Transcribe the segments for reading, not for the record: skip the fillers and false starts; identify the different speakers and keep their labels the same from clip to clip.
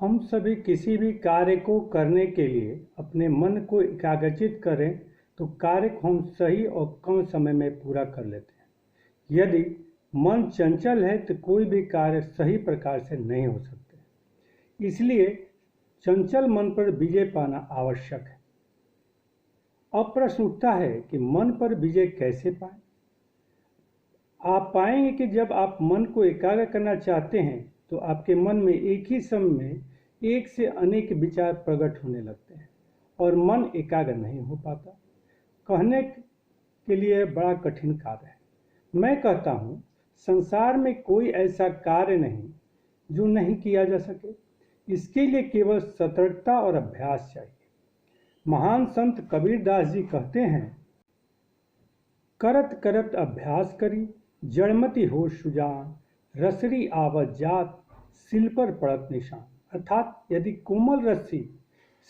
Speaker 1: हम सभी किसी भी कार्य को करने के लिए अपने मन को एकाग्रचित करें तो कार्य को हम सही और कम समय में पूरा कर लेते हैं। यदि मन चंचल है तो कोई भी कार्य सही प्रकार से नहीं हो सकते। इसलिए चंचल मन पर विजय पाना आवश्यक है। अब प्रश्न उठता है कि मन पर विजय कैसे पाएं? आप पाएंगे कि जब आप मन को एकाग्र करना चाहते हैं तो आपके मन में एक ही समय में एक से अनेक विचार प्रकट होने लगते हैं और मन एकाग्र नहीं हो पाता। कहने के लिए बड़ा कठिन कार्य है। मैं कहता हूँ, संसार में कोई ऐसा कार्य नहीं जो नहीं किया जा सके। इसके लिए केवल सतर्कता और अभ्यास चाहिए। महान संत कबीरदास जी कहते हैं, करत करत अभ्यास करी, जड़मति हो सुजान, रसरी आवत जात, सिल पर पड़त निशान। अर्थात यदि कोमल रस्सी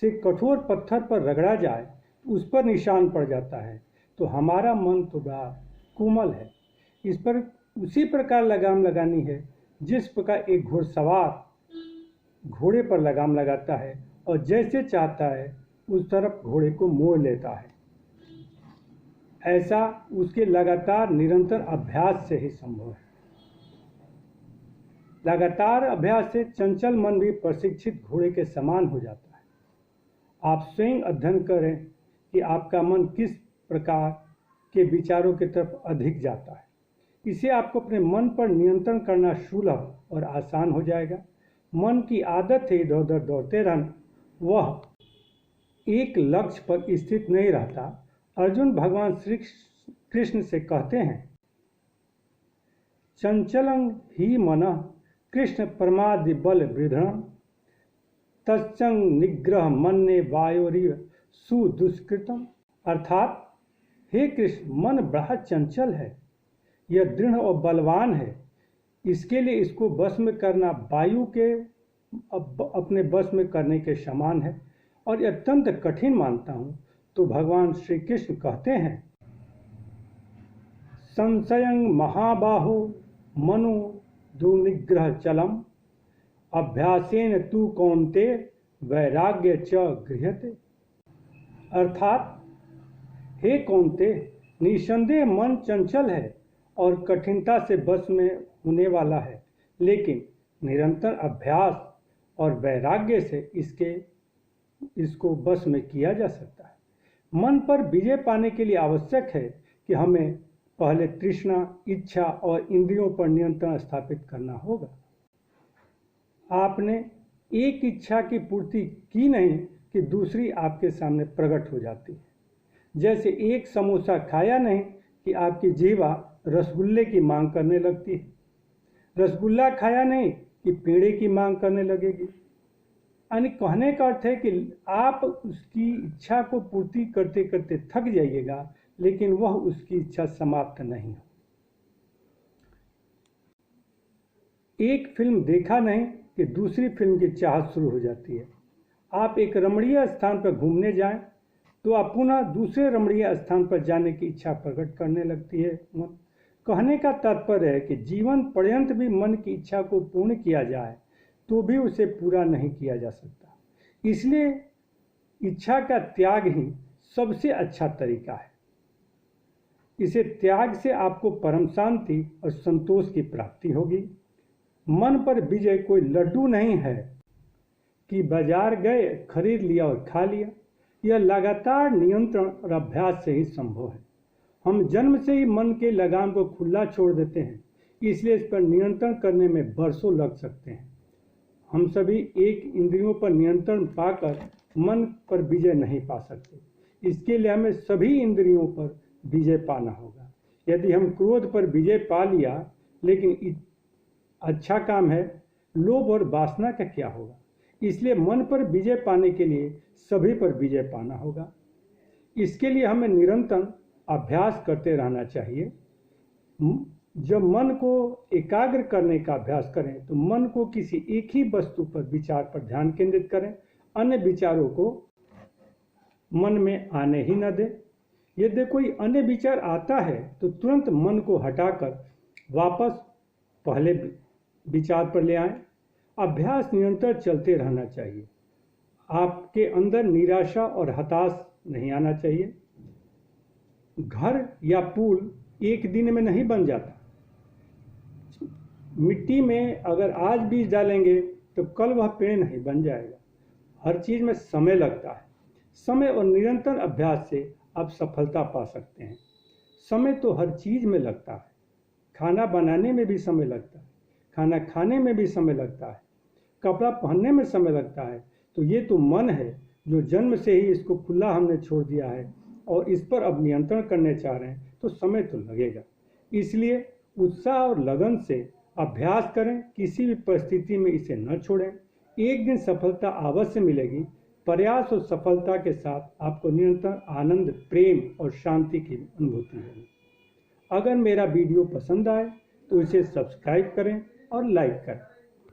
Speaker 1: से कठोर पत्थर पर रगड़ा जाए तो उस पर निशान पड़ जाता है। तो हमारा मन तो बड़ा कोमल है, इस पर उसी प्रकार लगाम लगानी है जिस प्रकार एक घुड़सवार घोड़े पर लगाम लगाता है और जैसे चाहता है उस तरफ घोड़े को मोड़ लेता है। ऐसा उसके लगातार निरंतर अभ्यास से ही संभव है। लगातार अभ्यास से चंचल मन भी प्रशिक्षित घोड़े के समान हो जाता है। आप स्वयं अध्ययन करें कि आपका मन किस प्रकार के विचारों की तरफ अधिक जाता है। इसे आपको अपने मन पर नियंत्रण करना सुलभ और आसान हो जाएगा। मन की आदत है इधर उधर दौड़ते रहना, वह एक लक्ष्य पर स्थित नहीं रहता। अर्जुन भगवान श्री कृष्ण से कहते हैं, चंचलं ही मनः कृष्ण प्रमादि बल वृधम्, तच्चंग निग्रह मन्ये वायोरिव सुदुष्कृतम्। अर्थात, हे कृष्ण, मन बड़ा चंचल है, यह दृढ़ और बलवान है। इसके लिए इसको बस में करना वायु के अपने बस में करने के समान है और यह अत्यंत कठिन मानता हूँ। तो भगवान श्री कृष्ण कहते हैं, संशयं महाबाहो मनो दुर्निग्रह चलम, अभ्यासेन तु कौन्तेय वैराग्य च गृह्यते। अर्थात, हे कौन्तेय, निसंदेह मन चंचल है और कठिनता से बस में होने वाला है, लेकिन निरंतर अभ्यास और वैराग्य से इसको बस में किया जा सकता है। मन पर विजय पाने के लिए आवश्यक है कि हमें पहले तृष्णा, इच्छा और इंद्रियों पर नियंत्रण स्थापित करना होगा। आपने एक इच्छा की पूर्ति की नहीं कि दूसरी आपके सामने प्रकट हो जाती है। जैसे एक समोसा खाया नहीं कि आपकी जीवा रसगुल्ले की मांग करने लगती है। रसगुल्ला खाया नहीं कि पेड़े की मांग करने लगेगी। यानी कहने का अर्थ है कि आप उसकी इच्छा को पूर्ति करते करते थक जाइएगा, लेकिन वह उसकी इच्छा समाप्त नहीं हो। एक फिल्म देखा नहीं कि दूसरी फिल्म की चाहत शुरू हो जाती है। आप एक रमणीय स्थान पर घूमने जाएं तो आप पुनः दूसरे रमणीय स्थान पर जाने की इच्छा प्रकट करने लगती है। कहने का तात्पर्य है कि जीवन पर्यंत भी मन की इच्छा को पूर्ण किया जाए तो भी उसे पूरा नहीं किया जा सकता। इसलिए इच्छा का त्याग ही सबसे अच्छा तरीका है। इसे त्याग से आपको परम शांति और संतोष की प्राप्ति होगी। मन पर विजय कोई लड्डू नहीं है कि बाजार गए, खरीद लिया और खा लिया। यह लगातार नियंत्रण और अभ्यास से ही संभव है। हम जन्म से ही मन के लगाम को खुला छोड़ देते हैं, इसलिए इस पर नियंत्रण करने में बरसों लग सकते हैं। हम सभी एक इंद्रियों पर नियंत्रण पाकर मन पर विजय नहीं पा सकते। इसके लिए हमें सभी इंद्रियों पर विजय पाना होगा। यदि हम क्रोध पर विजय पा लिया, लेकिन अच्छा काम है, लोभ और वासना का क्या होगा? इसलिए मन पर विजय पाने के लिए सभी पर विजय पाना होगा। इसके लिए हमें निरंतर अभ्यास करते रहना चाहिए। जब मन को एकाग्र करने का अभ्यास करें तो मन को किसी एक ही वस्तु पर विचार पर ध्यान केंद्रित करें, अन्य विचारों को मन में आने ही न दें। यदि कोई अन्य विचार आता है तो तुरंत मन को हटाकर वापस पहले विचार पर ले आएं अभ्यास निरंतर चलते रहना चाहिए। आपके अंदर निराशा और हताश नहीं आना चाहिए। घर या पुल एक दिन में नहीं बन जाता। मिट्टी में अगर आज बीज डालेंगे तो कल वह पेड़ नहीं बन जाएगा। हर चीज में समय लगता है। समय और निरंतर अभ्यास से आप सफलता पा सकते हैं। समय तो हर चीज में लगता है। खाना बनाने में भी समय लगता है, खाना खाने में भी समय लगता है, कपड़ा पहनने में समय लगता है। तो ये तो मन है जो जन्म से ही इसको खुला हमने छोड़ दिया है और इस पर अब नियंत्रण करने चाह रहे हैं, तो समय तो लगेगा। इसलिए उत्साह और लगन से अभ्यास करें, किसी भी परिस्थिति में इसे न छोड़ें। एक दिन सफलता अवश्य मिलेगी। प्रयास और सफलता के साथ आपको निरंतर आनंद, प्रेम और शांति की अनुभूति होगी। अगर मेरा वीडियो पसंद आए तो इसे सब्सक्राइब करें और लाइक करें।